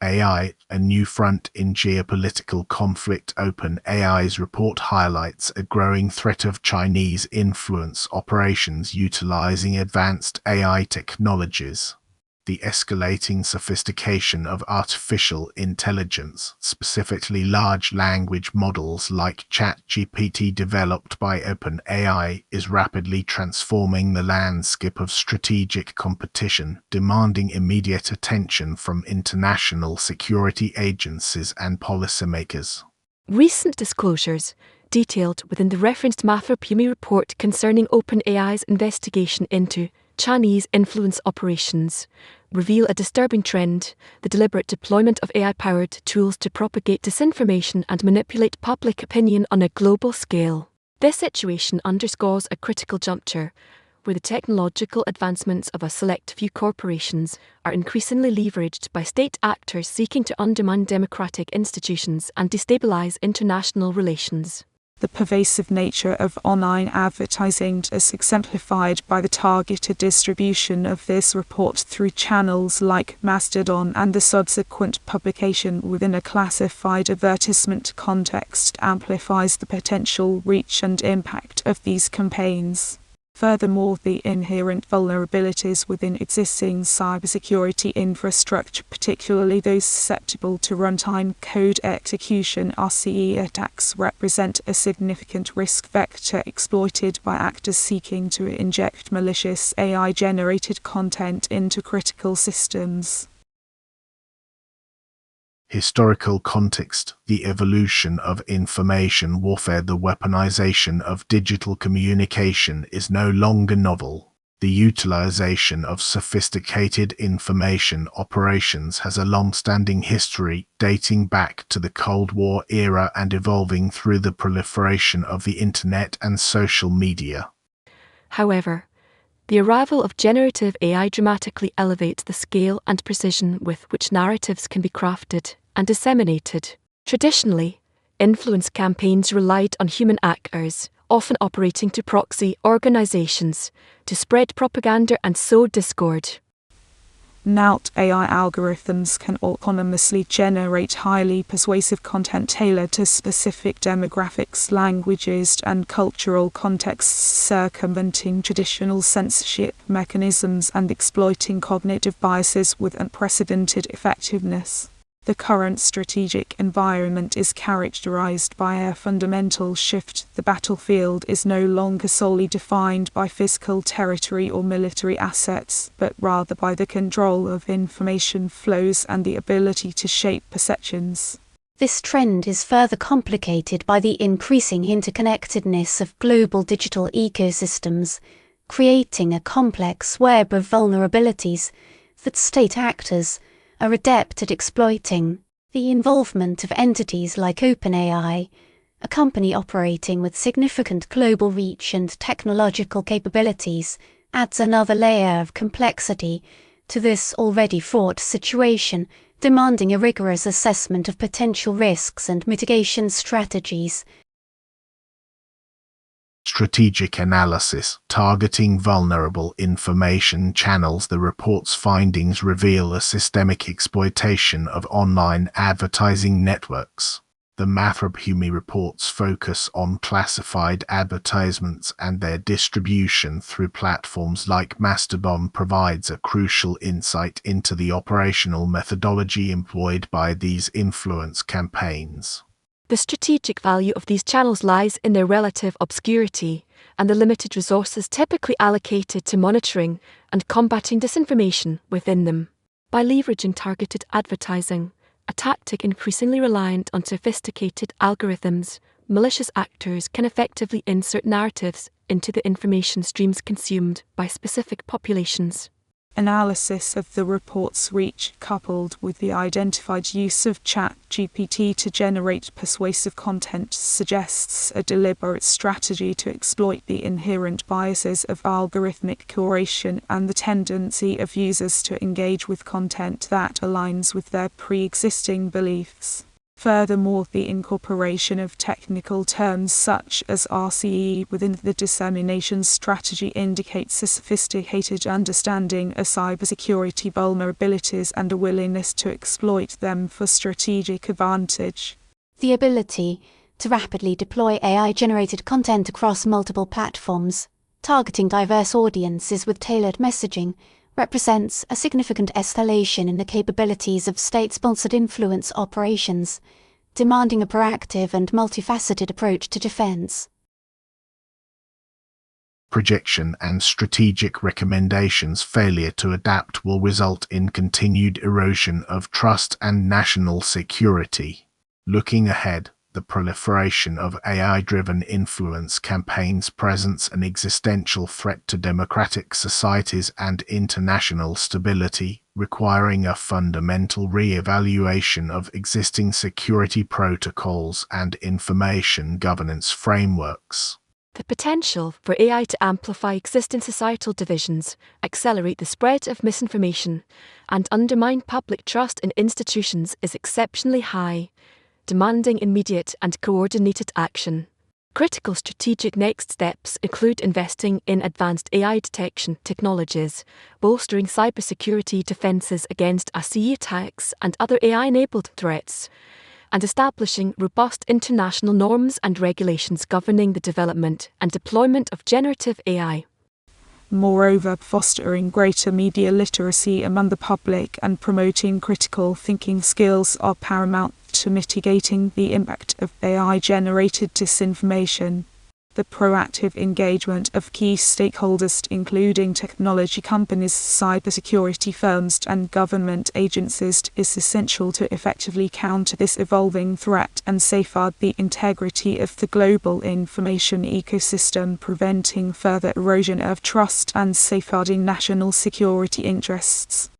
AI, a new front in geopolitical conflict. OpenAI's report highlights a growing threat of Chinese influence operations utilizing advanced AI technologies. The escalating sophistication of artificial intelligence, specifically large language models like ChatGPT developed by OpenAI, is rapidly transforming the landscape of strategic competition, demanding immediate attention from international security agencies and policymakers. Recent disclosures, detailed within the referenced Mathur-Pumi report concerning OpenAI's investigation into Chinese influence operations, reveal a disturbing trend: the deliberate deployment of AI-powered tools to propagate disinformation and manipulate public opinion on a global scale. This situation underscores a critical juncture, where the technological advancements of a select few corporations are increasingly leveraged by state actors seeking to undermine democratic institutions and destabilize international relations. The pervasive nature of online advertising is exemplified by the targeted distribution of this report through channels like Mastodon, and the subsequent publication within a classified advertisement context amplifies the potential reach and impact of these campaigns. Furthermore, the inherent vulnerabilities within existing cybersecurity infrastructure, particularly those susceptible to runtime code execution (RCE) attacks, represent a significant risk vector exploited by actors seeking to inject malicious AI-generated content into critical systems. Historical context: the evolution of information warfare. The weaponization of digital communication is no longer novel. The utilization of sophisticated information operations has a long-standing history, dating back to the Cold War era and evolving through the proliferation of the Internet and social media. However, the arrival of generative AI dramatically elevates the scale and precision with which narratives can be crafted and disseminated. Traditionally, influence campaigns relied on human actors, often operating to proxy organizations, to spread propaganda and sow discord. Now, AI algorithms can autonomously generate highly persuasive content tailored to specific demographics, languages, and cultural contexts, circumventing traditional censorship mechanisms and exploiting cognitive biases with unprecedented effectiveness. The current strategic environment is characterized by a fundamental shift. The battlefield is no longer solely defined by physical territory or military assets, but rather by the control of information flows and the ability to shape perceptions. This trend is further complicated by the increasing interconnectedness of global digital ecosystems, creating a complex web of vulnerabilities that state actors are adept at exploiting. The involvement of entities like OpenAI, a company operating with significant global reach and technological capabilities, adds another layer of complexity to this already fraught situation, demanding a rigorous assessment of potential risks and mitigation strategies. Strategic analysis: targeting vulnerable information channels. The report's findings reveal a systemic exploitation of online advertising networks. The Mathur-Pumi report's focus on classified advertisements and their distribution through platforms like Mastodon provides a crucial insight into the operational methodology employed by these influence campaigns. The strategic value of these channels lies in their relative obscurity and the limited resources typically allocated to monitoring and combating disinformation within them. By leveraging targeted advertising, a tactic increasingly reliant on sophisticated algorithms, malicious actors can effectively insert narratives into the information streams consumed by specific populations. Analysis of the report's reach, coupled with the identified use of ChatGPT to generate persuasive content, suggests a deliberate strategy to exploit the inherent biases of algorithmic curation and the tendency of users to engage with content that aligns with their pre-existing beliefs. Furthermore, the incorporation of technical terms such as RCE within the dissemination strategy indicates a sophisticated understanding of cybersecurity vulnerabilities and a willingness to exploit them for strategic advantage. The ability to rapidly deploy AI-generated content across multiple platforms, targeting diverse audiences with tailored messaging, represents a significant escalation in the capabilities of state-sponsored influence operations, demanding a proactive and multifaceted approach to defense. Projection and strategic recommendations failure to adapt will result in continued erosion of trust and national security. Looking ahead, the proliferation of AI-driven influence campaigns presents an existential threat to democratic societies and international stability, requiring a fundamental re-evaluation of existing security protocols and information governance frameworks. The potential for AI to amplify existing societal divisions, accelerate the spread of misinformation, and undermine public trust in institutions is exceptionally high, demanding immediate and coordinated action. Critical strategic next steps include investing in advanced AI detection technologies, bolstering cybersecurity defenses against RCE attacks and other AI-enabled threats, and establishing robust international norms and regulations governing the development and deployment of generative AI. Moreover, fostering greater media literacy among the public and promoting critical thinking skills are paramount to mitigating the impact of AI-generated disinformation. The proactive engagement of key stakeholders, including technology companies, cybersecurity firms, and government agencies, is essential to effectively counter this evolving threat and safeguard the integrity of the global information ecosystem, preventing further erosion of trust and safeguarding national security interests.